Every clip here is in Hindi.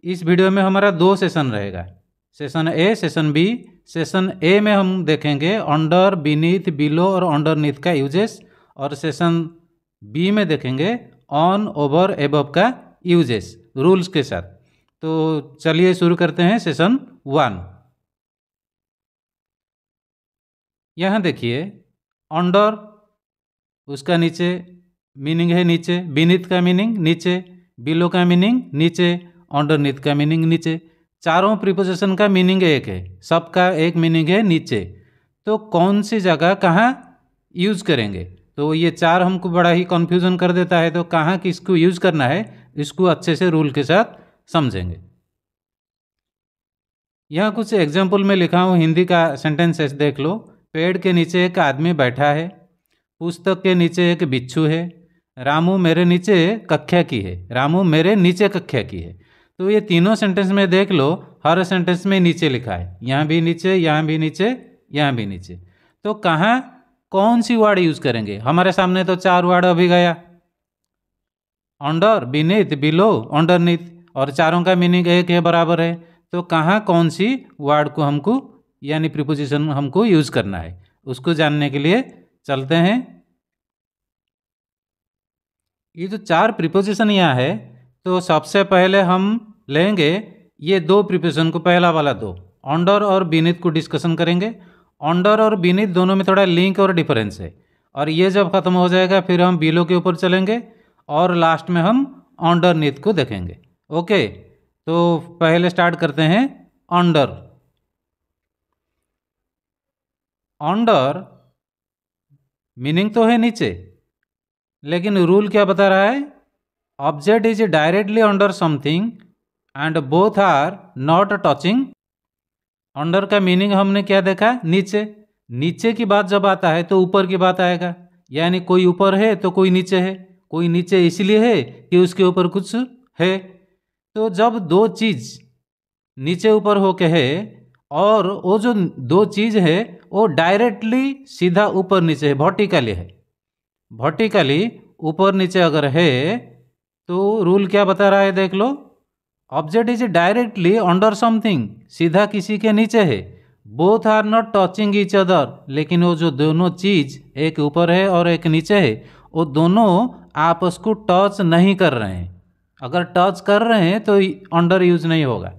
इस वीडियो में हमारा 2 सेशन रहेगा, session A, session B. Session A में हम देखेंगे अंडर, बीनीथ, बिलो और अंडरनीथ का यूजेस, और सेशन बी में देखेंगे ऑन, ओवर, एबव का यूजेस रूल्स के साथ। तो चलिए शुरू करते हैं सेशन 1। यहाँ देखिए अंडर, उसका नीचे मीनिंग है नीचे, बीनीथ का मीनिंग नीचे, बिलो का मीनिंग नीचे, अंडरनीथ का मीनिंग नीचे। चारों प्रीपोजिशन का मीनिंग एक है, सबका एक मीनिंग है नीचे। तो कौन सी जगह कहाँ यूज करेंगे, तो ये 4 हमको बड़ा ही कन्फ्यूजन कर देता है। तो कहाँ किसको यूज करना है इसको अच्छे से रूल के साथ समझेंगे। यहाँ कुछ एग्जाम्पल में लिखा हूँ, हिंदी का सेंटेंसेस देख लो। पेड़ के नीचे एक आदमी बैठा है, पुस्तक के नीचे एक बिच्छू है, रामू मेरे नीचे कक्षा की है, रामू मेरे नीचे कक्षा की है। तो ये तीनों सेंटेंस में देख लो, हर सेंटेंस में नीचे लिखा है, यहाँ भी नीचे, यहाँ भी नीचे, यहाँ भी नीचे। तो कहाँ कौन सी वर्ड यूज करेंगे? हमारे सामने तो 4 वर्ड अभी गया, अंडर, बीनीथ, बिलो, अंडरनीथ, और चारों का मीनिंग एक है, बराबर है। तो कहाँ कौन सी वर्ड को हमको यानी प्रीपोजिशन हमको यूज करना है, उसको जानने के लिए चलते हैं। ये जो 4 प्रीपोजिशन यहाँ है, तो सबसे पहले हम लेंगे ये 2 प्रीपोजिशन को, पहला वाला 2 अंडर और बीनीथ को डिस्कशन करेंगे। अंडर और बीनीथ दोनों में थोड़ा लिंक और डिफरेंस है, और ये जब खत्म हो जाएगा फिर हम बिलो के ऊपर चलेंगे, और लास्ट में हम अंडरनीथ को देखेंगे। ओके, तो पहले स्टार्ट करते हैं अंडर। अंडर मीनिंग तो है नीचे, लेकिन रूल क्या बता रहा है? Object is directly under something and both are not touching. Under का मीनिंग हमने क्या देखा? नीचे। नीचे की बात जब आता है तो ऊपर की बात आएगा, यानी कोई ऊपर है तो कोई नीचे है, कोई नीचे इसलिए है कि उसके ऊपर कुछ है। तो जब 2 चीज नीचे ऊपर होके है, और वो जो 2 चीज है वो डायरेक्टली सीधा ऊपर नीचे है, वर्टिकली है, वर्टिकली ऊपर नीचे अगर है तो रूल क्या बता रहा है देख लो। Object is directly under something, सीधा किसी के नीचे है, both are not touching each other, लेकिन वो जो दोनों चीज, एक ऊपर है और एक नीचे है, वो दोनों आपस को टच नहीं कर रहे हैं। अगर टच कर रहे हैं तो अंडर यूज नहीं होगा,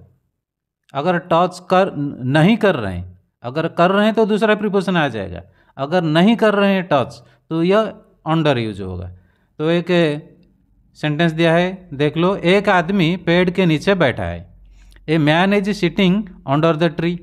अगर टच कर नहीं कर रहे हैं, अगर कर रहे हैं तो दूसरा प्रीपोजिशन आ जाएगा, अगर नहीं कर रहे हैं टच तो यह अंडर यूज होगा। तो एक सेंटेंस दिया है, देख लो। एक आदमी पेड़ के नीचे बैठा है, a man is sitting under the tree,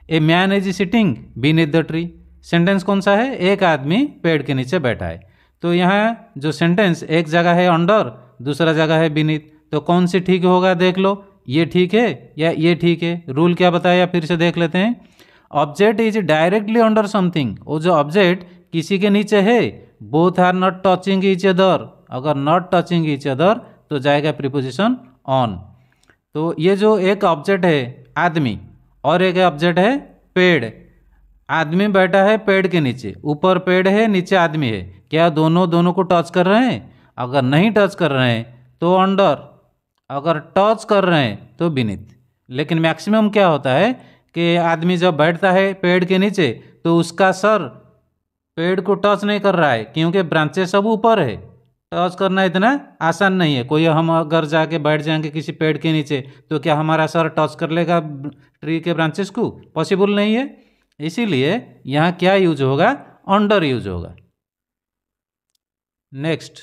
a man is sitting beneath the tree. Sentence कौन सा है? एक आदमी पेड़ के नीचे बैठा है। तो यहाँ जो सेंटेंस एक जगह है अंडर, दूसरा जगह है बीनीथ, तो कौन सी ठीक होगा देख लो, ये ठीक है या ये ठीक है? रूल क्या बताया फिर से देख लेते हैं। Object is directly under something, वो जो ऑब्जेक्ट किसी के नीचे है, both are not touching each other, अगर नॉट टचिंग ईच अदर तो जाएगा प्रीपोजिशन ऑन। तो ये जो एक ऑब्जेक्ट है आदमी, और एक ऑब्जेक्ट है पेड़। आदमी बैठा है पेड़ के नीचे, ऊपर पेड़ है नीचे आदमी है, क्या दोनों को टच कर रहे हैं? अगर नहीं टच कर रहे हैं तो अंडर, अगर टच कर रहे हैं तो बीनीथ। लेकिन मैक्सिमम क्या होता है कि आदमी जब बैठता है पेड़ के नीचे तो उसका सर पेड़ को टच नहीं कर रहा है, क्योंकि ब्रांचेस सब ऊपर है, टच करना इतना आसान नहीं है। कोई हम अगर जाके बैठ जाएंगे किसी पेड़ के नीचे तो क्या हमारा सर टच कर लेगा ट्री के ब्रांचेस को? पॉसिबल नहीं है। इसीलिए यहाँ क्या यूज होगा? अंडर यूज होगा। नेक्स्ट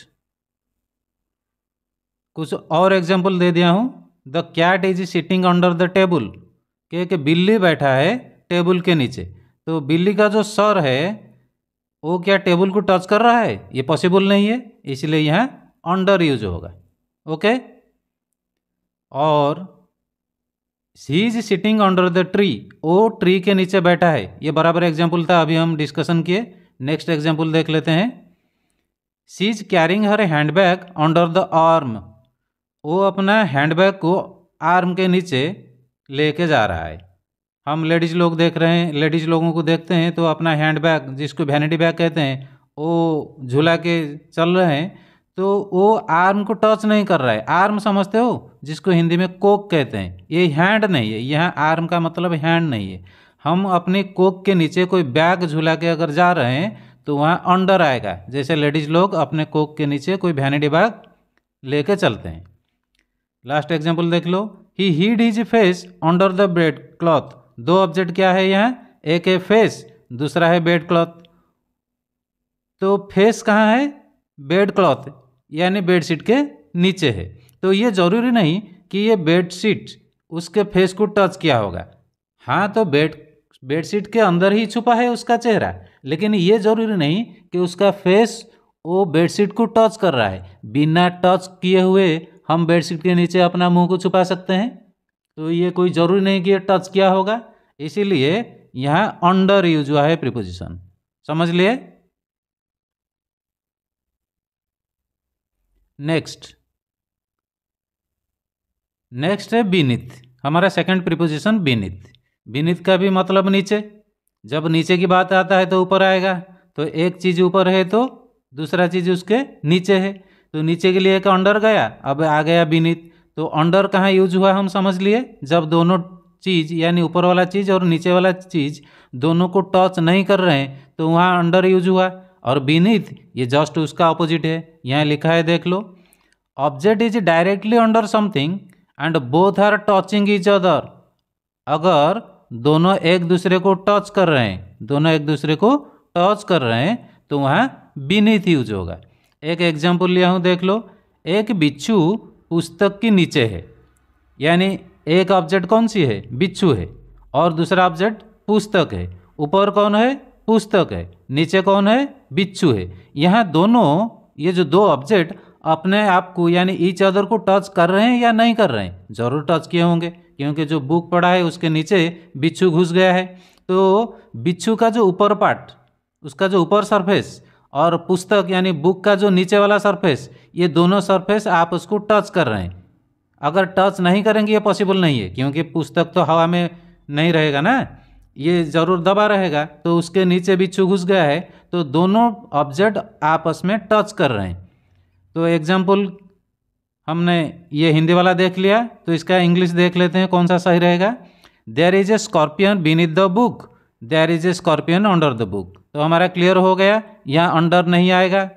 कुछ और एग्जांपल दे दिया हूँ। The cat is sitting under the table, कि बिल्ली बैठा है टेबल के नीचे, तो बिल्ली का जो सर है वो क्या टेबल को टच कर रहा है? ये पॉसिबल नहीं है, इसलिए यहाँ अंडर यूज होगा। ओके, और she is sitting under the tree, वो ट्री के नीचे बैठा है, ये बराबर एग्जाम्पल था, अभी हम डिस्कशन किए। नेक्स्ट एग्जाम्पल देख लेते हैं। She is carrying her handbag under the arm, वो अपना हैंडबैग को आर्म के नीचे लेके जा रहा है। हम लेडीज लोग देख रहे हैं, लेडीज लोगों को देखते हैं तो अपना हैंडबैग, जिसको वैनिटी बैग कहते हैं, वो झूला के चल रहे हैं, तो वो आर्म को टच नहीं कर रहा है। आर्म समझते हो, जिसको हिंदी में कोक कहते हैं, ये हैंड नहीं है। यहाँ आर्म का मतलब हैंड नहीं है। हम अपने कोक के नीचे कोई बैग झुला के अगर जा रहे हैं तो वहाँ अंडर आएगा। जैसे लेडीज लोग अपने कोक के नीचे कोई वैनिटी बैग लेके चलते हैं। लास्ट एग्जाम्पल देख लो, he hid his face under the bed cloth. दो ऑब्जेक्ट क्या है यहाँ, एक है फेस, दूसरा है बेड क्लॉथ। तो फेस कहाँ है, बेड क्लॉथ यानी बेडशीट के नीचे है। तो ये जरूरी नहीं कि ये बेडशीट उसके फेस को टच किया होगा। हाँ, तो बेडशीट के अंदर ही छुपा है उसका चेहरा, लेकिन ये जरूरी नहीं कि उसका फेस वो बेडशीट को टच कर रहा है। बिना टच किए हुए हम बेडशीट के नीचे अपना मुंह को छुपा सकते हैं। तो ये कोई जरूरी नहीं कि ये टच किया होगा, इसीलिए यहाँ अंडर यूज हुआ है प्रीपोजिशन। समझ लिए। नेक्स्ट है बीनीथ। हमारा सेकंड प्रीपोजिशन बीनीथ। बीनीथ का भी मतलब नीचे। जब नीचे की बात आता है तो ऊपर आएगा। तो एक चीज़ ऊपर है तो दूसरा चीज़ उसके नीचे है। तो नीचे के लिए एक अंडर गया, अब आ गया बीनीथ। तो अंडर कहाँ यूज हुआ हम समझ लिए, जब दोनों चीज़ यानी ऊपर वाला चीज़ और नीचे वाला चीज़ दोनों को टच नहीं कर रहे हैं तो वहाँ अंडर यूज हुआ। और बीनीथ ये जस्ट उसका ऑपोजिट है। यहाँ लिखा है देख लो, object is directly under something and both are touching each other. अगर दोनों एक दूसरे को टच कर रहे हैं, दोनों एक दूसरे को टच कर रहे हैं तो वहाँ बीनीथ यूज होगा। एक एग्जाम्पल लिया हूँ देख लो, एक बिच्छू पुस्तक के नीचे है। यानी एक ऑब्जेक्ट कौन सी है, बिच्छू है, और दूसरा ऑब्जेक्ट पुस्तक है। ऊपर कौन है, पुस्तक है, नीचे कौन है, बिच्छू है। यहाँ दोनों ये जो दो ऑब्जेक्ट अपने आप को यानी ईच अदर को टच कर रहे हैं या नहीं कर रहे हैं, जरूर टच किए होंगे, क्योंकि जो बुक पड़ा है उसके नीचे बिच्छू घुस गया है। तो बिच्छू का जो ऊपर पार्ट, उसका जो ऊपर सरफेस, और पुस्तक यानी बुक का जो नीचे वाला सरफेस, ये दोनों सरफेस आप उसको टच कर रहे हैं। अगर टच नहीं करेंगे ये पॉसिबल नहीं है, क्योंकि पुस्तक तो हवा में नहीं रहेगा ना, ये जरूर दबा रहेगा। तो उसके नीचे बिच्छू घुस गया है, तो दोनों ऑब्जेक्ट आपस में टच कर रहे हैं। तो एग्जाम्पल हमने ये हिंदी वाला देख लिया, तो इसका इंग्लिश देख लेते हैं कौन सा सही रहेगा। There is a scorpion beneath the book, there is a scorpion under the book. तो हमारा क्लियर हो गया, यहाँ अंडर नहीं आएगा,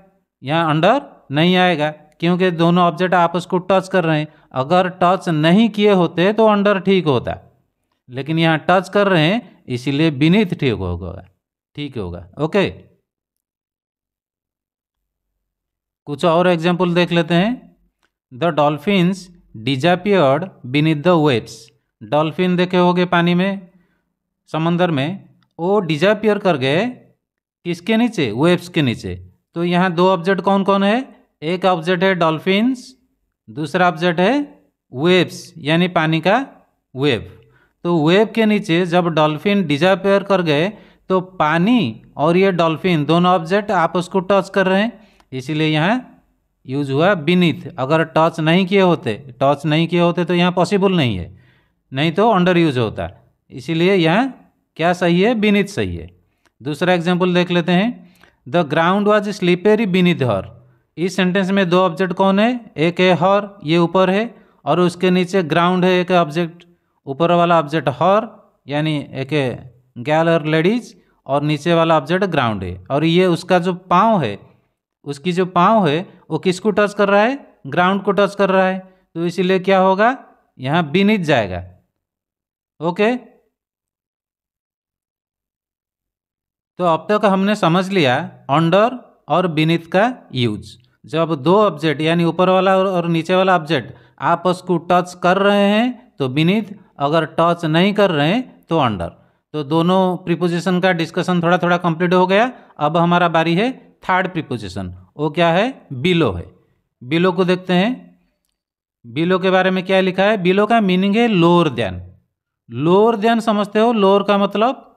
यहाँ अंडर नहीं आएगा, क्योंकि दोनों ऑब्जेक्ट आपस को टच कर रहे हैं। अगर टच नहीं किए होते तो अंडर ठीक होता, लेकिन यहाँ टच कर रहे हैं इसीलिए बीनीथ ठीक होगा, ठीक होगा। ओके, कुछ और एग्जाम्पल देख लेते हैं। The dolphins disappeared beneath the waves. Dolphin देखे होगे पानी में, समंदर में, वो डिजापियर कर गए किसके नीचे, वेव्स के नीचे। तो यहाँ दो ऑब्जेक्ट कौन कौन है, एक ऑब्जेक्ट है डॉल्फिन्स, दूसरा ऑब्जेक्ट है वेव्स यानी पानी का वेव। तो वेव के नीचे जब डॉल्फिन डिजापियर कर गए तो पानी और ये डॉल्फिन दोनों ऑब्जेक्ट आपस को टच कर रहे हैं, इसीलिए यहाँ यूज हुआ बीनीथ। अगर टच नहीं किए होते तो यहाँ पॉसिबल नहीं है, नहीं तो अंडर यूज होता। इसीलिए यहाँ क्या सही है, बीनीथ सही है। दूसरा एग्जाम्पल देख लेते हैं। The ground was slippery beneath her. इस सेंटेंस में दो ऑब्जेक्ट कौन है, एक है हर, ये ऊपर है, और उसके नीचे ग्राउंड है, एक ऑब्जेक्ट, ऊपर वाला ऑब्जेक्ट हर यानी एक गर्ल और लेडीज, और नीचे वाला ऑब्जेक्ट ग्राउंड है। और ये उसका जो पाँव है, उसकी जो पाँव है वो किसको टच कर रहा है, ग्राउंड को टच कर रहा है। तो इसीलिए क्या होगा, यहाँ बीनीथ जाएगा। ओके, तो अब तक हमने समझ लिया अंडर और बीनीथ का यूज। जब दो ऑब्जेक्ट यानी ऊपर वाला और नीचे वाला ऑब्जेक्ट आपस को टच कर रहे हैं तो बीनीथ, अगर टच नहीं कर रहे हैं तो अंडर। तो दोनों प्रीपोजिशन का डिस्कशन थोड़ा थोड़ा कंप्लीट हो गया। अब हमारा बारी है थर्ड प्रीपोजिशन, वो क्या है, बिलो है। बिलो को देखते हैं। बिलो के बारे में क्या लिखा है, बिलो का मीनिंग है लोअर देन। लोअर देन समझते हो, लोअर का मतलब,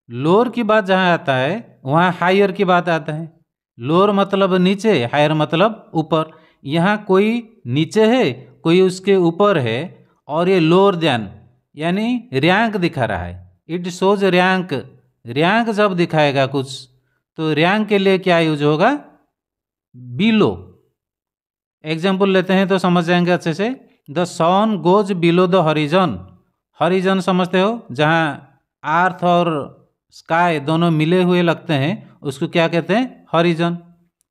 लोअर की बात जहाँ आता है वहाँ हायर की बात आता है। लोअर मतलब नीचे, हायर मतलब ऊपर। यहाँ कोई नीचे है, कोई उसके ऊपर है, और ये लोअर देन यानी रैंक दिखा रहा है। It shows rank. रैंक जब दिखाएगा कुछ तो रैंक के लिए क्या यूज होगा, बिलो। एग्जाम्पल लेते हैं तो समझ जाएंगे अच्छे से। The sun goes below the horizon, horizon समझते हो, जहाँ अर्थ और स्काई दोनों मिले हुए लगते हैं उसको क्या कहते हैं, हॉरिजन।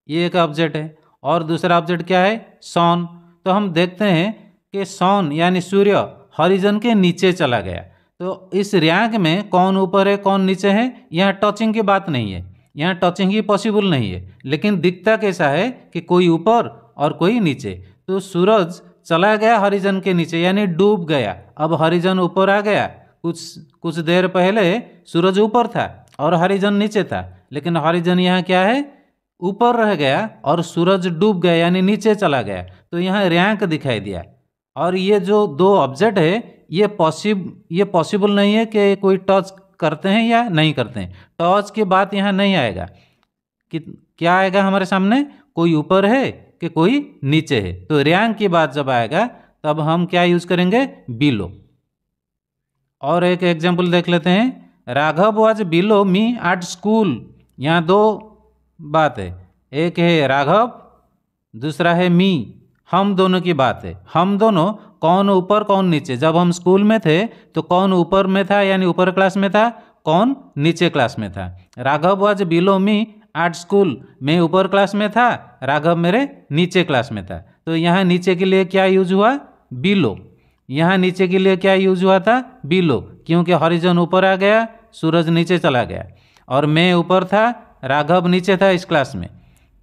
ये एक ऑब्जेक्ट है। और दूसरा ऑब्जेक्ट क्या है, सन। तो हम देखते हैं कि सन यानी सूर्य हॉरिजन के नीचे चला गया। तो इस रैंक में कौन ऊपर है कौन नीचे है, यहाँ टचिंग की बात नहीं है, यहाँ टचिंग ही पॉसिबल नहीं है। लेकिन दिखता कैसा है कि कोई ऊपर और कोई नीचे। तो सूरज चला गया हॉरिजन के नीचे यानी डूब गया, अब हॉरिजन ऊपर आ गया। कुछ देर पहले सूरज ऊपर था और हॉरिजन नीचे था, लेकिन हॉरिजन यहाँ क्या है, ऊपर रह गया और सूरज डूब गया यानी नीचे चला गया। तो यहाँ रैंक दिखाई दिया। और ये जो दो ऑब्जेक्ट है ये पॉसिबल नहीं है कि कोई टच करते हैं या नहीं करते हैं। टच की बात यहाँ नहीं आएगा कि क्या आएगा हमारे सामने, कोई ऊपर है कि कोई नीचे है। तो रैंक की बात जब आएगा तब हम क्या यूज करेंगे, बिलो। और एक एग्जाम्पल देख लेते हैं, Raghav was below me at school. यहाँ दो बात है, एक है राघव, दूसरा है मी, हम दोनों की बात है। हम दोनों कौन ऊपर कौन नीचे, जब हम स्कूल में थे तो कौन ऊपर में था यानी ऊपर क्लास में था, कौन नीचे क्लास में था। Raghav was below me at school, मैं ऊपर क्लास में था, राघव मेरे नीचे क्लास में था। तो यहाँ नीचे के लिए क्या यूज हुआ, बिलो। यहाँ नीचे के लिए क्या यूज हुआ था, बिलो, क्योंकि हॉरिजन ऊपर आ गया, सूरज नीचे चला गया। और मैं ऊपर था, राघव नीचे था इस क्लास में।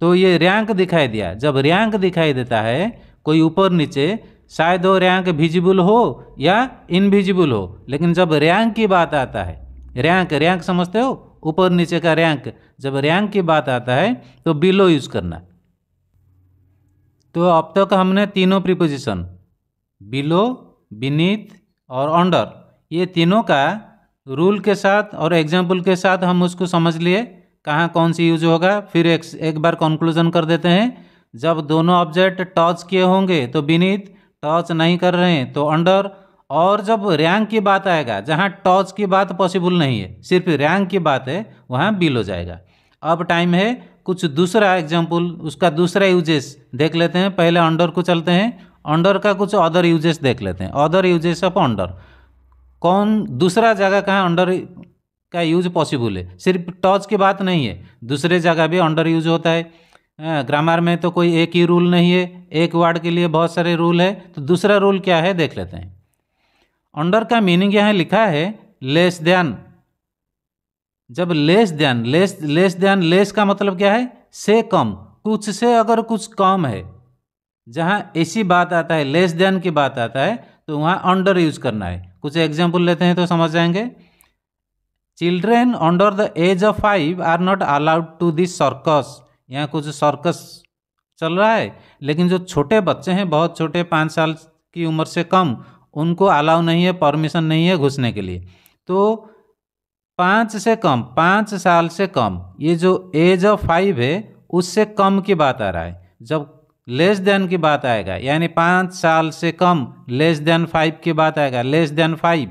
तो ये रैंक दिखाई दिया। जब रैंक दिखाई देता है कोई ऊपर नीचे, शायद वो रैंक विजिबल हो या इनविजिबल हो, लेकिन जब रैंक की बात आता है, रैंक समझते हो, ऊपर नीचे का रैंक, जब रैंक की बात आता है तो बिलो यूज करना। तो अब तक हमने तीनों प्रीपोजिशन बिलो, बीनीथ और अंडर, ये तीनों का रूल के साथ और एग्जाम्पल के साथ हम उसको समझ लिए कहाँ कौन सी यूज होगा। फिर एक बार कंक्लूजन कर देते हैं। जब दोनों ऑब्जेक्ट टच किए होंगे तो बीनीथ, टच नहीं कर रहे हैं तो अंडर। और जब रैंक की बात आएगा, जहाँ टच की बात पॉसिबल नहीं है, सिर्फ रैंक की बात है, वहाँ बिल हो जाएगा। अब टाइम है कुछ दूसरा एग्जाम्पल, उसका दूसरा यूजेस देख लेते हैं। पहले अंडर को चलते हैं, अंडर का कुछ अदर यूजेस देख लेते हैं। अदर यूजेस ऑफ अंडर, कौन दूसरा जगह कहाँ अंडर का यूज पॉसिबल है, सिर्फ टच की बात नहीं है, दूसरे जगह भी अंडर यूज होता है। ग्रामर में तो कोई एक ही रूल नहीं है, एक वर्ड के लिए बहुत सारे रूल है। तो दूसरा रूल क्या है देख लेते हैं। अंडर का मीनिंग यहाँ लिखा है लेस देन। जब लेस देन, लेस का मतलब क्या है, से कम, कुछ से अगर कुछ कम है, जहाँ ऐसी बात आता है, लेस देन की बात आता है, तो वहाँ अंडर यूज करना है। कुछ एग्जाम्पल लेते हैं तो समझ जाएंगे। Children under the age of 5 are not allowed to this circus. यहाँ कुछ सर्कस चल रहा है, लेकिन जो छोटे बच्चे हैं, बहुत छोटे, 5 साल की उम्र से कम, उनको अलाउ नहीं है, परमिशन नहीं है घुसने के लिए। तो 5 से कम, 5 साल से कम, ये जो एज ऑफ 5 है उससे कम की बात आ रहा है। जब लेस देन की बात आएगा यानी 5 साल से कम, लेस देन 5 की बात आएगा, लेस देन 5,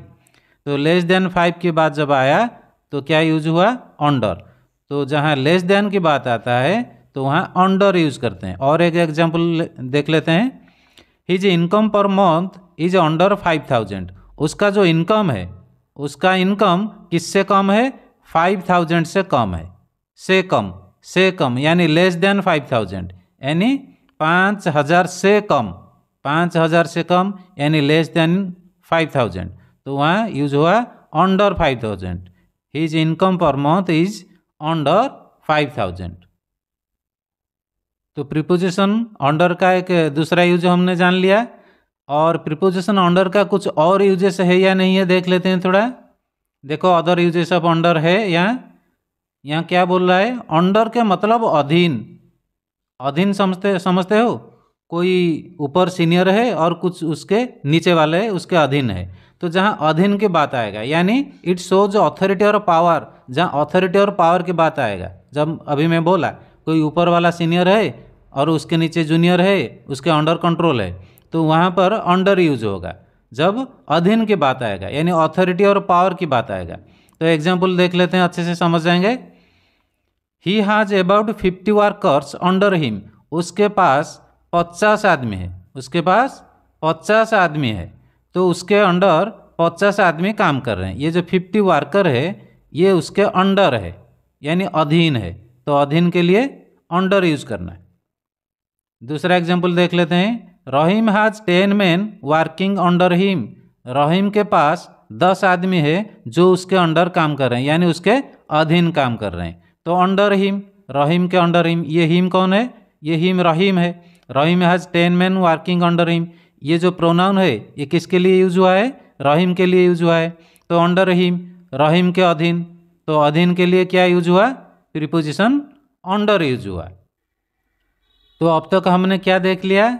तो लेस देन 5 की बात जब आया तो क्या यूज हुआ, अंडर। तो जहाँ लेस देन की बात आता है तो वहाँ अंडर यूज करते हैं। और एक एग्जाम्पल देख लेते हैं। His income per month is under 5000। उसका जो इनकम है, उसका इनकम किससे कम है, 5000 से कम है। से कम यानी लेस देन 5000, यानी 5000 से कम, 5000 से कम यानी लेस देन 5000। तो वहाँ यूज हुआ under 5000। His income per month is under 5000। तो प्रीपोजिशन अंडर का एक दूसरा यूज हमने जान लिया। और प्रीपोजिशन अंडर का कुछ और यूजेस है या नहीं है देख लेते हैं थोड़ा। देखो अदर यूजेस ऑफ अंडर है। यहाँ क्या बोल रहा है, अंडर के मतलब अधीन। अधीन समझते हो, कोई ऊपर सीनियर है और कुछ उसके नीचे वाले उसके अधीन है। तो जहाँ अधीन की बात आएगा यानी इट शोज अथॉरिटी और पावर, जहाँ अथॉरिटी और पावर की बात आएगा। जब अभी मैं बोला कोई ऊपर वाला सीनियर है और उसके नीचे जूनियर है, उसके अंडर कंट्रोल है, तो वहाँ पर अंडर यूज होगा। जब अधीन की बात आएगा यानी अथॉरिटी और पावर की बात आएगा। तो एग्जाम्पल देख लेते हैं, अच्छे से समझ जाएंगे। He has about 50 workers under him. उसके पास 50 आदमी है, उसके पास 50 आदमी है, तो उसके अंडर 50 आदमी काम कर रहे हैं। ये जो 50 वर्कर है ये उसके अंडर है, यानी अधीन है, तो अधीन के लिए अंडर यूज करना है। दूसरा एग्जाम्पल देख लेते हैं। Rahim has 10 men working under him. Rahim के पास 10 आदमी है जो उसके अंडर काम कर रहे हैं, यानी उसके अधीन काम कर रहे हैं। तो अंडर हिम, रहीम के अंडर हिम, ये हिम कौन है? ये हिम रहीम है। Rahim has 10 men working under him, ये जो प्रोनाउन है ये किसके लिए यूज हुआ है? रहीम के लिए यूज हुआ है। तो अंडर हिम, रहीम के अधीन, तो अधीन के लिए क्या यूज हुआ? प्रीपोजिशन अंडर यूज हुआ। तो अब तक हमने क्या देख लिया?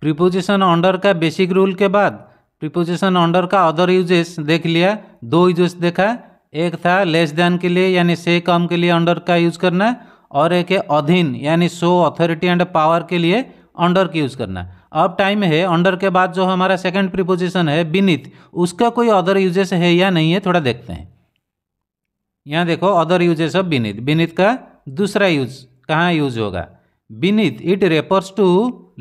प्रीपोजिशन अंडर का बेसिक रूल के बाद प्रीपोजिशन अंडर का अदर यूजेस देख लिया। दो यूजेस देखा, एक था लेस देन के लिए यानी से कम के लिए अंडर का यूज करना, और एक है अधीन यानी शो अथॉरिटी एंड पावर के लिए अंडर का यूज करना। अब टाइम है अंडर के बाद जो हमारा सेकंड प्रीपोजिशन है बीनीथ, उसका कोई अदर यूजेस है या नहीं है थोड़ा देखते हैं। यहाँ देखो other uses of beneath. Beneath का दूसरा यूज कहाँ यूज होगा? Beneath it refers to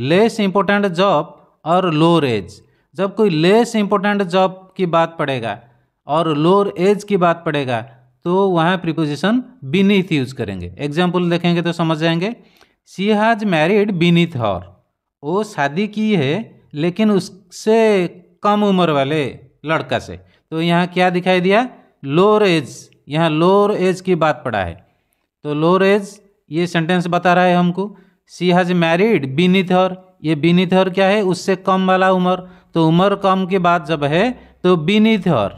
less important job और लोअर एज। जब कोई लेस इंपॉर्टेंट जॉब की बात पड़ेगा और लोअर एज की बात पड़ेगा तो वहाँ प्रीपोजिशन बीनीथ यूज करेंगे। एग्जाम्पल देखेंगे तो समझ जाएंगे। शी हैज मैरिड बीनीथ हर, वो शादी की है लेकिन उससे कम उम्र वाले लड़का से। तो यहाँ क्या दिखाई दिया? लोअर एज, यहाँ लोअर एज की बात पड़ा है, तो लोअर एज ये सेंटेंस बता रहा है हमको। शी हैज मैरिड बीनीथ हर, ये बीनीथ हर क्या है? उससे कम वाला उम्र, तो उम्र कम की बात जब है तो बीनीथ हर,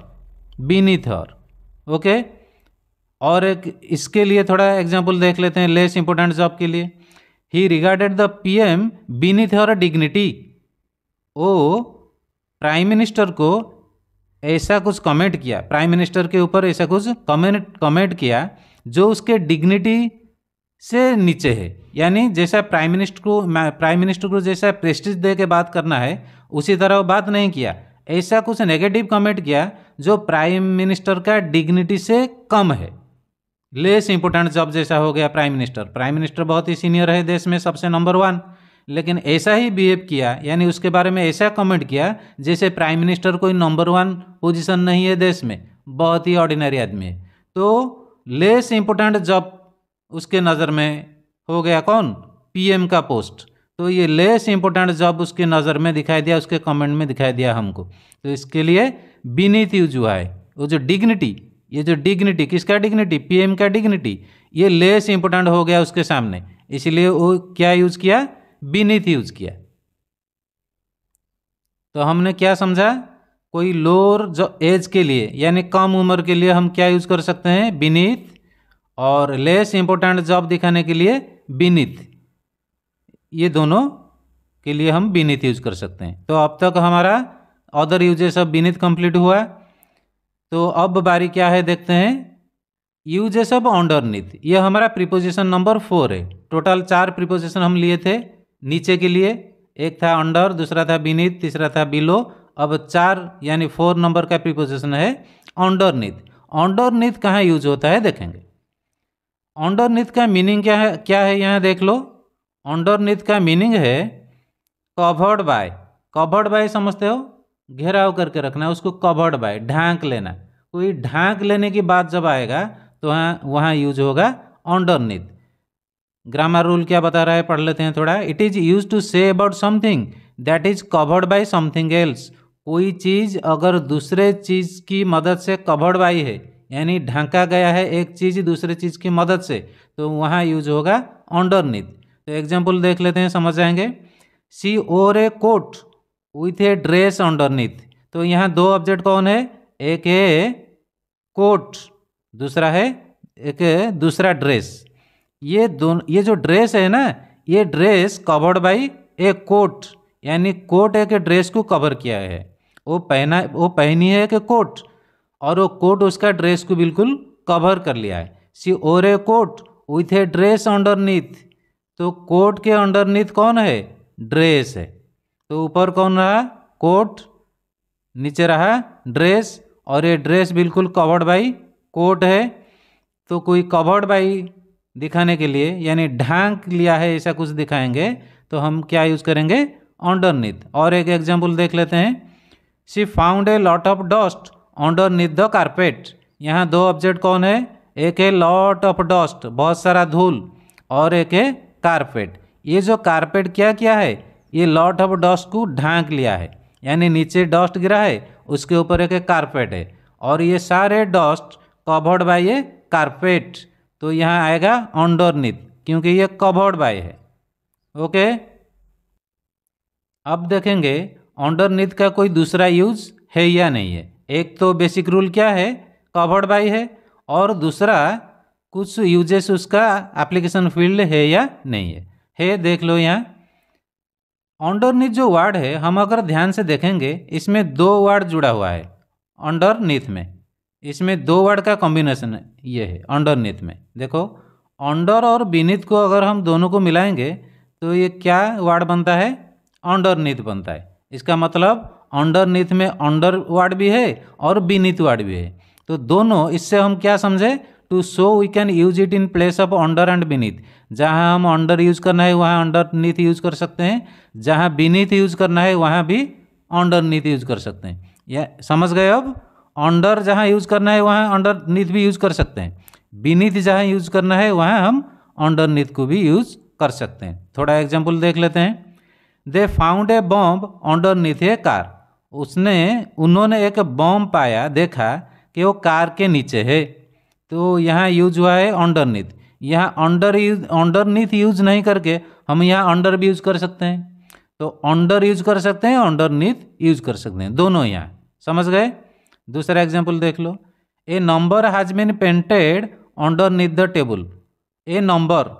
बीनीथ हर। ओके, और एक इसके लिए थोड़ा एग्जांपल देख लेते हैं लेस इंपॉर्टेंट जॉब के लिए। ही regarded the PM beneath her dignity, वो प्राइम मिनिस्टर को ऐसा कुछ कमेंट किया, प्राइम मिनिस्टर के ऊपर ऐसा कुछ कमेंट किया जो उसके डिग्निटी से नीचे है। यानी जैसा प्राइम मिनिस्टर को जैसा प्रेस्टीज दे के बात करना है उसी तरह वो बात नहीं किया, ऐसा कुछ नेगेटिव कमेंट किया जो प्राइम मिनिस्टर का डिग्निटी से कम है। लेस इंपॉर्टेंट जॉब जैसा हो गया प्राइम मिनिस्टर। प्राइम मिनिस्टर बहुत ही सीनियर है देश में, सबसे नंबर 1, लेकिन ऐसा ही बिहेव किया, यानी उसके बारे में ऐसा कमेंट किया जैसे प्राइम मिनिस्टर कोई नंबर 1 पोजीशन नहीं है देश में, बहुत ही ऑर्डिनरी आदमी है। तो लेस इंपॉर्टेंट जॉब उसके नज़र में हो गया कौन? पीएम का पोस्ट। तो ये लेस इंपॉर्टेंट जॉब उसके नज़र में दिखाई दिया, उसके कमेंट में दिखाई दिया हमको, तो इसके लिए बीनीथ यूज हुआ है। वो जो डिग्निटी, ये जो डिग्निटी किसका डिग्निटी? पीएम का डिग्निटी, ये लेस इंपॉर्टेंट हो गया उसके सामने, इसलिए वो क्या यूज किया? बीनीथ यूज किया। तो हमने क्या समझा? कोई लोअर जो एज के लिए यानी कम उम्र के लिए हम क्या यूज कर सकते हैं? बीनीथ, और लेस इंपॉर्टेंट जॉब दिखाने के लिए बीनीथ, ये दोनों के लिए हम बीनीथ यूज कर सकते हैं। तो अब तक हमारा other uses of beneath complete हुआ। तो अब बारी क्या है देखते हैं, यूजेस ऑफ अंडरनीथ। ये हमारा प्रीपोजिशन नंबर 4 है। टोटल 4 प्रीपोजिशन हम लिए थे नीचे के लिए, एक था अंडर, दूसरा था बीनीथ, तीसरा था बिलो। अब 4 यानी 4 नंबर का प्रीपोजिशन है अंडरनीथ। अंडरनीथ कहाँ यूज होता है देखेंगे। अंडरनीथ का मीनिंग क्या है यहाँ देख लो। अंडरनीथ का मीनिंग है कवर्ड बाय। कवर्ड बाय समझते हो? घेराव करके रखना, उसको कवर्ड बाय, ढांक लेना। कोई ढांक लेने की बात जब आएगा तो वहाँ यूज होगा अंडरनीथ। ग्रामर रूल क्या बता रहा है पढ़ लेते हैं थोड़ा। It is use to say about something that is covered by something else. कोई चीज़ अगर दूसरे चीज़ की मदद से कवर्ड बाय है यानी ढांका गया है एक चीज़ दूसरे चीज़ की मदद से, तो वहाँ यूज होगा अंडरनीथ। तो एग्जाम्पल देख लेते हैं, समझ जाएंगे। She wore a coat with a dress underneath. तो यहाँ 2 ऑब्जेक्ट कौन है? एक है कोट, दूसरा है एक दूसरा ड्रेस। ये जो ड्रेस है ना, ये dress covered by a coat, यानी कोट एक ड्रेस को कवर किया है। वो पहनी है एक कोट, और वो कोट उसका ड्रेस को बिल्कुल कवर कर लिया है। She wore a coat with a dress underneath. तो कोट के अंडरनीथ कौन है? ड्रेस है। तो ऊपर कौन रहा? कोट, नीचे रहा ड्रेस, और ये ड्रेस बिल्कुल कवर्ड बाई कोट है। तो कोई कवर्ड बाई दिखाने के लिए, यानी ढांक लिया है ऐसा कुछ दिखाएंगे, तो हम क्या यूज़ करेंगे? अंडरनीथ। और एक एग्जाम्पल देख लेते हैं। She found a lot of dust underneath the carpet. यहाँ दो ऑब्जेक्ट कौन है? एक है लॉट ऑफ डस्ट, बहुत सारा धूल, और एक है कारपेट। ये जो कारपेट क्या किया है? ये लॉट ऑफ डस्ट को ढांक लिया है, यानी नीचे डस्ट गिरा है, उसके ऊपर एक कारपेट है, और ये सारे डस्ट कवर्ड बाय ये कारपेट, तो यहाँ आएगा अंडरनीथ, क्योंकि ये कवर्ड बाय है। ओके, अब देखेंगे अंडरनीथ का कोई दूसरा यूज है या नहीं है। एक तो बेसिक रूल क्या है? कवर्ड बाय है, और दूसरा कुछ यूजेस उसका एप्लीकेशन फील्ड है या नहीं है। देख लो यहाँ अंडरनीथ जो वर्ड है, हम अगर ध्यान से देखेंगे इसमें दो वर्ड जुड़ा हुआ है अंडरनीथ में। इसमें दो वर्ड का कॉम्बिनेशन है, ये है अंडरनीथ में। देखो, अंडर और बीनीथ को अगर हम दोनों को मिलाएंगे तो ये क्या वर्ड बनता है? अंडरनीथ बनता है। इसका मतलब अंडरनीथ में अंडर वर्ड भी है और बीनीथ वर्ड भी है। तो दोनों, इससे हम क्या समझे? To show we can use it in place of under and beneath. जहाँ हम अंडर यूज करना है वहाँ अंडरनीथ यूज कर सकते हैं, जहाँ बीनीथ यूज करना है वहाँ भी अंडरनीथ यूज कर सकते हैं। या समझ गए? अब अंडर जहाँ यूज करना है वहाँ अंडरनीथ भी यूज कर सकते हैं, बीनीथ जहाँ यूज करना है वहाँ हम अंडरनीथ को भी यूज कर सकते हैं। थोड़ा एग्जाम्पल देख लेते हैं। They found a bomb underneath A car. उन्होंने एक बॉम्ब पाया, देखा कि वो कार के नीचे है, तो यहाँ यूज हुआ है अंडरनीथ। यहाँ अंडरनीथ यूज नहीं करके हम यहाँ अंडर भी यूज कर सकते हैं, तो अंडर यूज कर सकते हैं, अंडरनीथ यूज कर सकते हैं, दोनों यहाँ। समझ गए? दूसरा एग्जाम्पल देख लो। A number has been painted underneath the table. A number,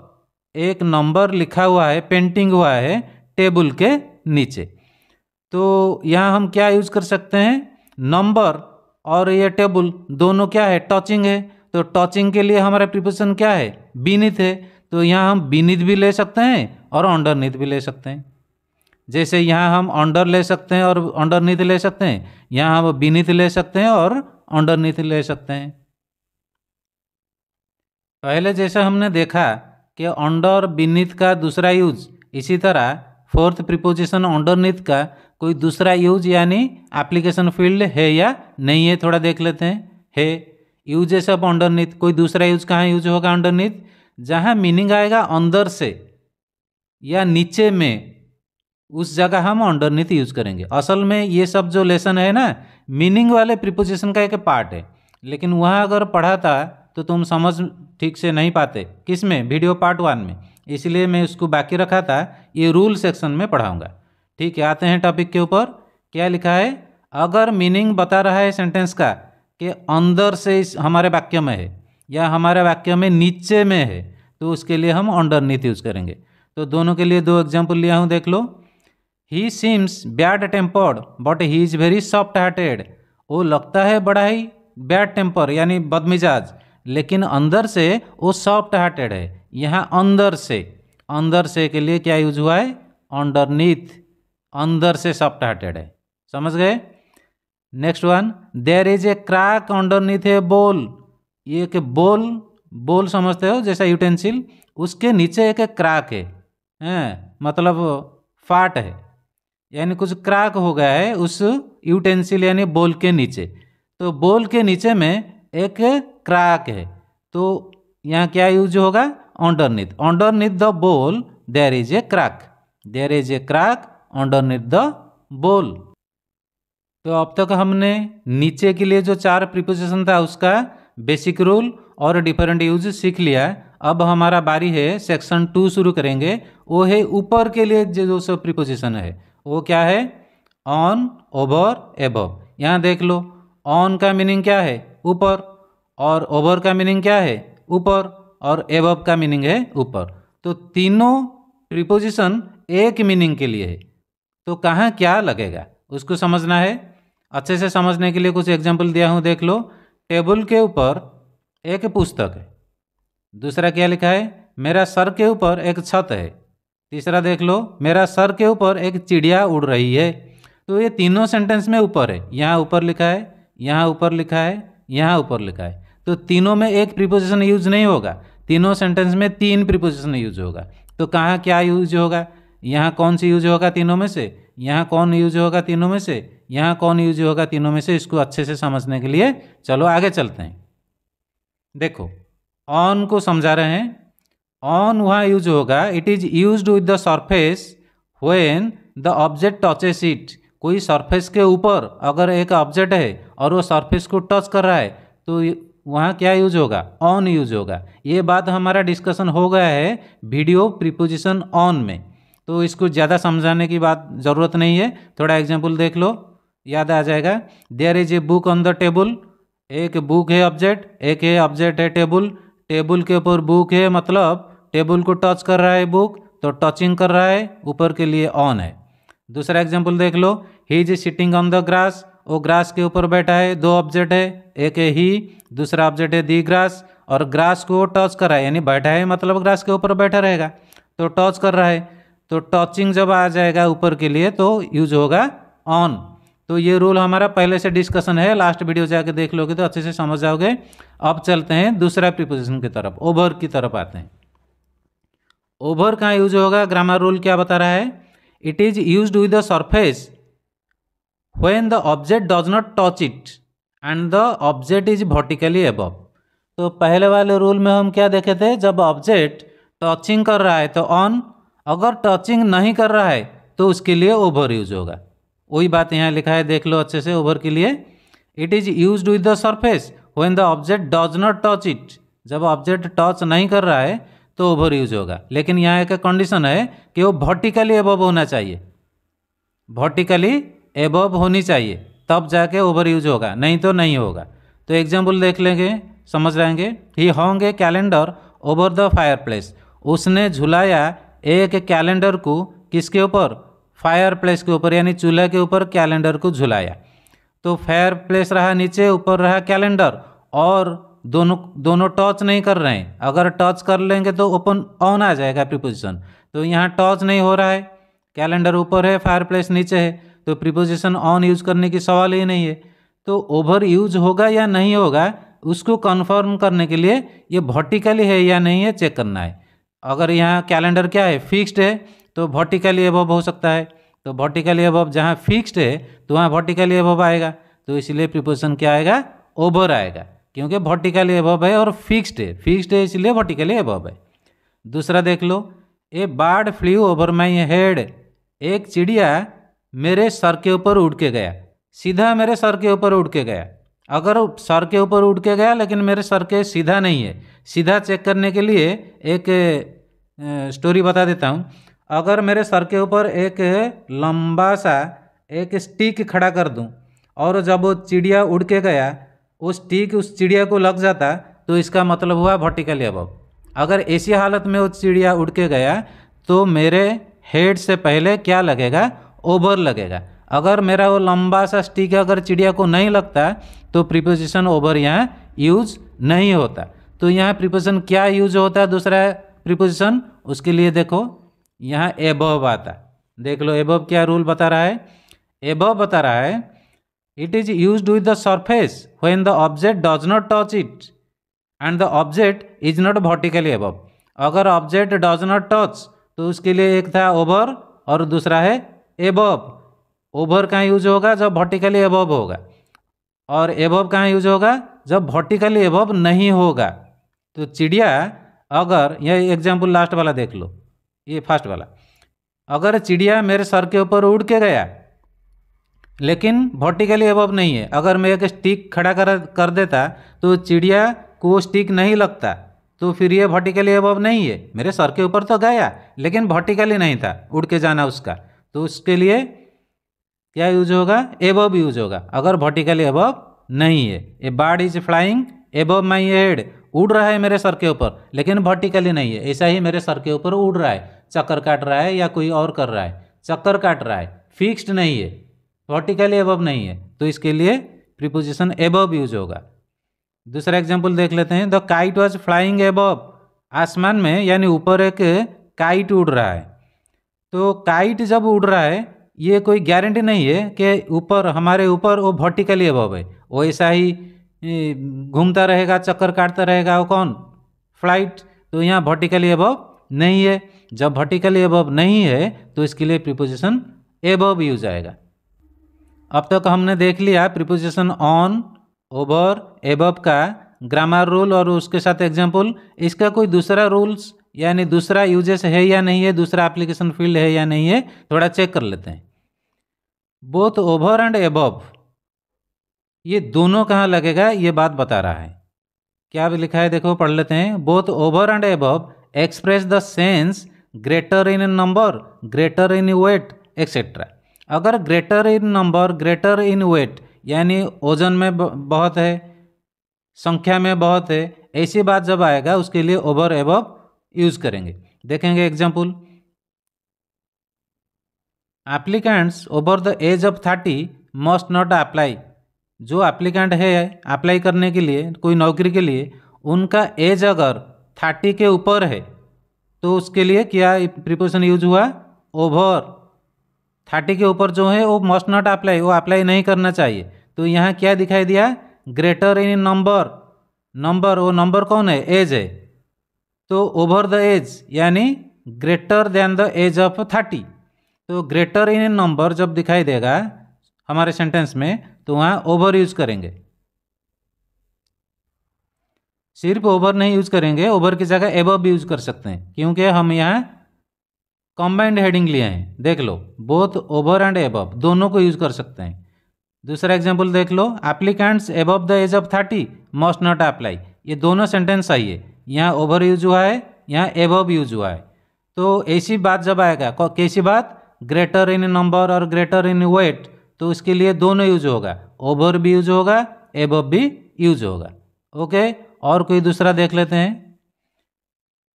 एक नंबर लिखा हुआ है, पेंटिंग हुआ है टेबल के नीचे। तो यहाँ हम क्या यूज कर सकते हैं? नंबर और ये टेबल दोनों क्या है? टचिंग है। तो टचिंग के लिए हमारा प्रीपोजिशन क्या है? बीनीथ है। तो यहाँ हम बीनीथ भी ले सकते हैं और अंडरनीथ भी ले सकते हैं। जैसे यहाँ हम अंडर ले सकते हैं और अंडरनीथ ले सकते हैं, यहाँ हम बीनीथ ले सकते हैं और अंडरनीथ ले सकते हैं। पहले जैसा हमने देखा कि अंडर बीनीथ का दूसरा यूज, इसी तरह फोर्थ प्रीपोजिशन अंडरनीथ का कोई दूसरा यूज यानी एप्लीकेशन फील्ड है या नहीं है, थोड़ा देख लेते हैं। है यूजेस ऑफ अंडरनीथ, कोई दूसरा यूज कहाँ यूज होगा अंडरनीथ? जहाँ मीनिंग आएगा अंदर से या नीचे में, उस जगह हम अंडरनीथ यूज करेंगे। असल में ये सब जो लेसन है ना, मीनिंग वाले प्रीपोजिशन का एक पार्ट है, लेकिन वहाँ अगर पढ़ा था तो तुम समझ ठीक से नहीं पाते। किस में? वीडियो पार्ट 1 में। इसलिए मैं उसको बाकी रखा था, ये रूल सेक्शन में पढ़ाऊँगा। ठीक है, आते हैं टॉपिक के ऊपर। क्या लिखा है? अगर मीनिंग बता रहा है सेंटेंस का कि अंदर से इस हमारे वाक्य में है या हमारे वाक्य में नीचे में है, तो उसके लिए हम अंडरनीथ यूज करेंगे। तो दोनों के लिए दो एग्जाम्पल लिया हूँ, देख लो। He seems bad tempered but he is very soft hearted. वो लगता है बड़ा ही बैड टेम्पर यानी बदमिजाज, लेकिन अंदर से वो सॉफ्ट हार्टेड है। यहाँ अंदर से के लिए क्या यूज हुआ है? अंडरनीथ। अंदर से सॉफ्ट हार्टेड है। समझ गए? Next one, there is a crack underneath a bowl. ये एक बोल समझते हो, जैसा यूटेंसिल, उसके नीचे एक क्रैक है, मतलब फाट है, यानी कुछ क्रैक हो गया है उस यूटेंसिल यानी बोल के नीचे। तो बोल के नीचे में एक क्रैक है, तो यहाँ क्या यूज होगा? Underneath. Underneath the bowl there is a crack. There is a crack underneath the bowl. तो अब तक हमने नीचे के लिए जो 4 प्रीपोजिशन था उसका बेसिक रूल और डिफरेंट यूज सीख लिया। अब हमारा बारी है सेक्शन 2 शुरू करेंगे। वो है ऊपर के लिए जो सब प्रीपोजिशन है, वो क्या है? On, over, above. यहाँ देख लो, ऑन का मीनिंग क्या है? ऊपर, और ओवर का मीनिंग क्या है? ऊपर, और एबव का मीनिंग है ऊपर। तो तीनों प्रीपोजिशन एक मीनिंग के लिए है, तो कहाँ क्या लगेगा उसको समझना है। अच्छे से समझने के लिए कुछ एग्जाम्पल दिया हूँ, देख लो। टेबल के ऊपर एक पुस्तक है। दूसरा क्या लिखा है? मेरा सर के ऊपर एक छत है। तीसरा देख लो, मेरा सर के ऊपर एक चिड़िया उड़ रही है। तो ये तीनों सेंटेंस में ऊपर है। यहाँ ऊपर लिखा है, यहाँ ऊपर लिखा है, यहाँ ऊपर लिखा है। तो तीनों में एक प्रीपोजिशन यूज नहीं होगा, तीनों सेंटेंस में 3 प्रीपोजिशन यूज होगा। तो कहाँ क्या यूज होगा, यहाँ कौन सी यूज होगा तीनों में से, यहाँ कौन यूज होगा तीनों में से, यहाँ कौन यूज होगा तीनों में से, इसको अच्छे से समझने के लिए चलो आगे चलते हैं। देखो ऑन को समझा रहे हैं। ऑन वहाँ यूज होगा, it is used with the surface when the object touches it. कोई सरफेस के ऊपर अगर एक ऑब्जेक्ट है और वो सरफेस को टच कर रहा है तो वहाँ क्या यूज होगा, ऑन यूज होगा। ये बात हमारा डिस्कशन हो गया है वीडियो प्रीपोजिशन ऑन में, तो इसको ज़्यादा समझाने की बात ज़रूरत नहीं है। थोड़ा एग्जाम्पल देख लो, याद आ जाएगा। There is a book on the table, एक बुक है ऑब्जेक्ट, एक है ऑब्जेक्ट है टेबल। टेबल के ऊपर बुक है, मतलब टेबल को टच कर रहा है बुक, तो टचिंग कर रहा है, ऊपर के लिए ऑन है। दूसरा एग्जाम्पल देख लो, he is sitting on the grass, वो ग्रास के ऊपर बैठा है। दो ऑब्जेक्ट है, एक है ही, दूसरा ऑब्जेक्ट है दी ग्रास, और ग्रास को टच कर रहा है, यानी बैठा है मतलब ग्रास के ऊपर बैठा रहेगा, तो टच कर रहा है। तो टचिंग जब आ जाएगा ऊपर के लिए तो यूज होगा ऑन। तो ये रूल हमारा पहले से डिस्कशन है, लास्ट वीडियो जाके देख लोगे तो अच्छे से समझ जाओगे। अब चलते हैं दूसरा प्रीपोजिशन की तरफ, ओवर की तरफ आते हैं। ओवर कहाँ यूज होगा, ग्रामर रूल क्या बता रहा है, it is used with the surface when the object does not touch it and the object is vertically above. तो पहले वाले रूल में हम क्या देखे थे, जब ऑब्जेक्ट टचिंग कर रहा है तो ऑन, अगर टचिंग नहीं कर रहा है तो उसके लिए ओवर यूज होगा। वही बात यहाँ लिखा है, देख लो अच्छे से। ओवर के लिए it is used with the surface when the object does not touch it, जब ऑब्जेक्ट टच नहीं कर रहा है तो ओवर यूज होगा। लेकिन यहाँ एक कंडीशन है कि वो वर्टिकली एबव होना चाहिए, वर्टिकली एबव होनी चाहिए, तब जाके ओवर यूज होगा, नहीं तो नहीं होगा। तो एग्जाम्पल देख लेंगे, समझ जाएंगे। He hung a calendar over the fireplace, उसने झुलाया एक कैलेंडर को किसके ऊपर, फायर प्लेस के ऊपर, यानी चूल्हे के ऊपर कैलेंडर को झुलाया। तो फायर प्लेस रहा नीचे, ऊपर रहा कैलेंडर, और दोनों टच नहीं कर रहे हैं। अगर टच कर लेंगे तो ओपन ऑन आ जाएगा प्रीपोजिशन। तो यहाँ टच नहीं हो रहा है, कैलेंडर ऊपर है, फायर प्लेस नीचे है, तो प्रीपोजिशन ऑन यूज करने की सवाल ही नहीं है। तो ओवर यूज होगा या नहीं होगा, उसको कंफर्म करने के लिए ये वर्टिकली है या नहीं है चेक करना है। अगर यहाँ कैलेंडर क्या है, फिक्स्ड है, तो वर्टिकली एबव हो सकता है। तो वर्टिकली एबव जहाँ फिक्स्ड है तो वहाँ वर्टिकली एबव आएगा, तो इसलिए प्रीपोजिशन क्या आएगा, ओवर आएगा, क्योंकि वर्टिकली एबव है और फिक्स्ड है इसलिए वर्टिकली एबव है। दूसरा देख लो, a bird flew over my head, एक चिड़िया मेरे सर के ऊपर उड़ के गया, सीधा मेरे सर के ऊपर उड़ के गया। अगर सर के ऊपर उड़ के गया लेकिन मेरे सर के सीधा नहीं है, सीधा चेक करने के लिए एक स्टोरी बता देता हूँ। अगर मेरे सर के ऊपर एक लंबा सा एक स्टिक खड़ा कर दूँ और जब वो चिड़िया उड़ के गया, वो स्टिक उस चिड़िया को लग जाता, तो इसका मतलब हुआ वर्टिकली अबव। अगर ऐसी हालत में वो चिड़िया उड़ के गया तो मेरे हेड से पहले क्या लगेगा, ओवर लगेगा। अगर मेरा वो लंबा सा स्टिक अगर चिड़िया को नहीं लगता तो प्रीपोजिशन ओवर यहाँ यूज नहीं होता। तो यहाँ प्रीपोजिशन क्या यूज होता है, दूसरा प्रीपोजिशन, उसके लिए देखो यहाँ एबव आता। देख लो एबव क्या रूल बता रहा है। एबव बता रहा है, it is used with the surface when the object does not touch it and the object is not vertically above. अगर ऑब्जेक्ट डज नॉट टच तो उसके लिए एक था ओवर और दूसरा है एबव। ओवर कहाँ यूज होगा, जब वर्टिकली एबव होगा, और एबव कहाँ यूज होगा, जब वर्टिकली एबव नहीं होगा। तो चिड़िया, अगर यह एग्जाम्पल लास्ट वाला देख लो, ये फर्स्ट वाला, अगर चिड़िया मेरे सर के ऊपर उड़ के गया लेकिन वर्टिकली एबव नहीं है, अगर मैं एक स्टिक खड़ा कर देता तो चिड़िया को स्टिक नहीं लगता, तो फिर ये वर्टिकली एबव नहीं है। मेरे सर के ऊपर तो गया लेकिन वर्टिकली नहीं था उड़ के जाना उसका, तो उसके लिए क्या यूज होगा, एबव यूज होगा, अगर वर्टिकली एबव नहीं है। A bird is flying above my head, उड़ रहा है मेरे सर के ऊपर लेकिन वर्टिकली नहीं है। ऐसा ही मेरे सर के ऊपर उड़ रहा है, चक्कर काट रहा है या कोई और कर रहा है, चक्कर काट रहा है, फिक्स्ड नहीं है, वर्टिकली एबव नहीं है, तो इसके लिए प्रीपोजिशन एबव यूज होगा। दूसरा एग्जाम्पल देख लेते हैं। The kite was flying above, आसमान में यानी ऊपर एक काइट उड़ रहा है। तो काइट जब उड़ रहा है ये कोई गारंटी नहीं है कि ऊपर हमारे ऊपर वो वर्टिकली एबव है, वो ऐसा ही घूमता रहेगा, चक्कर काटता रहेगा, वो कौन, फ्लाइट। तो यहाँ वर्टिकली अबव नहीं है। जब वर्टिकली अबव नहीं है तो इसके लिए प्रीपोजिशन एबव यूज आएगा। अब तक हमने देख लिया प्रीपोजिशन ऑन, ओवर, एबव का ग्रामर रूल और उसके साथ एग्जाम्पल। इसका कोई दूसरा रूल्स यानी दूसरा यूजेस है या नहीं है, दूसरा एप्लीकेशन फील्ड है या नहीं है, थोड़ा चेक कर लेते हैं। बोथ ओवर एंड एबव, ये दोनों कहाँ लगेगा ये बात बता रहा है। क्या लिखा है देखो, पढ़ लेते हैं। Both over and above express the sense greater in number, greater in weight etcetera. अगर greater in number, greater in weight यानी ओजन में बहुत है, संख्या में बहुत है, ऐसी बात जब आएगा उसके लिए ओवर एबव यूज करेंगे। देखेंगे example. Applicants over the age of 30 must not apply. जो एप्लीकेंट है अप्लाई करने के लिए कोई नौकरी के लिए, उनका एज अगर 30 के ऊपर है तो उसके लिए क्या प्रीपोजिशन यूज हुआ, ओवर। 30 के ऊपर जो है वो मस्ट नॉट अप्लाई, वो अप्लाई नहीं करना चाहिए। तो यहाँ क्या दिखाई दिया, ग्रेटर इन नंबर, नंबर वो नंबर कौन है, एज है। तो ओवर द एज यानी greater than the age of 30। तो ग्रेटर इन नंबर जब दिखाई देगा हमारे सेंटेंस में तो वहाँ ओवर यूज करेंगे। सिर्फ ओवर नहीं यूज करेंगे, ओवर की जगह एबव भी यूज कर सकते हैं, क्योंकि हम यहाँ कॉम्बाइंड हेडिंग लिए हैं। देख लो, बोथ ओवर एंड एबव दोनों को यूज कर सकते हैं। दूसरा एग्जाम्पल देख लो, applicants above the age of 30 must not apply. ये दोनों सेंटेंस सही है, यहाँ ओवर यूज हुआ है, यहाँ एबव यूज हुआ है। तो ऐसी बात जब आएगा, कैसी बात, ग्रेटर इन नंबर और ग्रेटर इन वेट, तो इसके लिए दोनों यूज होगा, ओवर भी यूज होगा, एबव भी यूज होगा। ओके, और कोई दूसरा देख लेते हैं।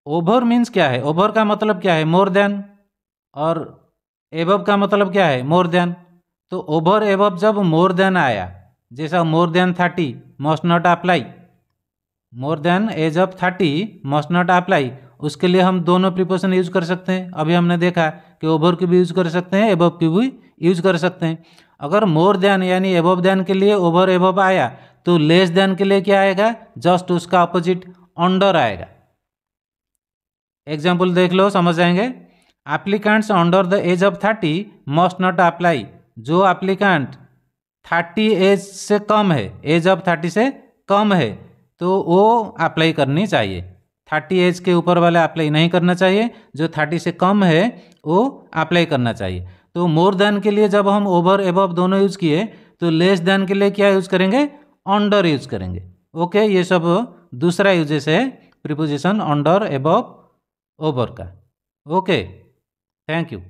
ओवर मीन्स क्या है, ओवर का मतलब क्या है, मोर देन, और एबव का मतलब क्या है, मोर देन। तो ओवर एबव जब मोर देन आया, जैसा more than 30 must not apply, more than age of 30 must not apply, उसके लिए हम दोनों प्रीपोजिशन यूज कर सकते हैं। अभी हमने देखा कि ओवर की भी यूज कर सकते हैं, एबव की भी यूज कर सकते हैं। अगर मोर देन यानी एबव देन के लिए ओवर एबव आया तो लेस देन के लिए क्या आएगा, जस्ट उसका अपोजिट अंडर आएगा। एग्जाम्पल देख लो, समझ जाएंगे। Applicants under the age of 30 must not apply. जो एप्लीकेंट 30 एज से कम है, एज ऑफ 30 से कम है, तो वो अप्लाई करनी चाहिए। 30 एज के ऊपर वाले अप्लाई नहीं करना चाहिए, जो 30 से कम है वो अप्लाई करना चाहिए। तो मोर देन के लिए जब हम ओवर एबव दोनों यूज किए, तो लेस देन के लिए क्या यूज करेंगे, अंडर यूज करेंगे। ओके, ये सब दूसरा यूजेस है प्रीपोजिशन अंडर, एबव, ओवर का। Okay, thank you.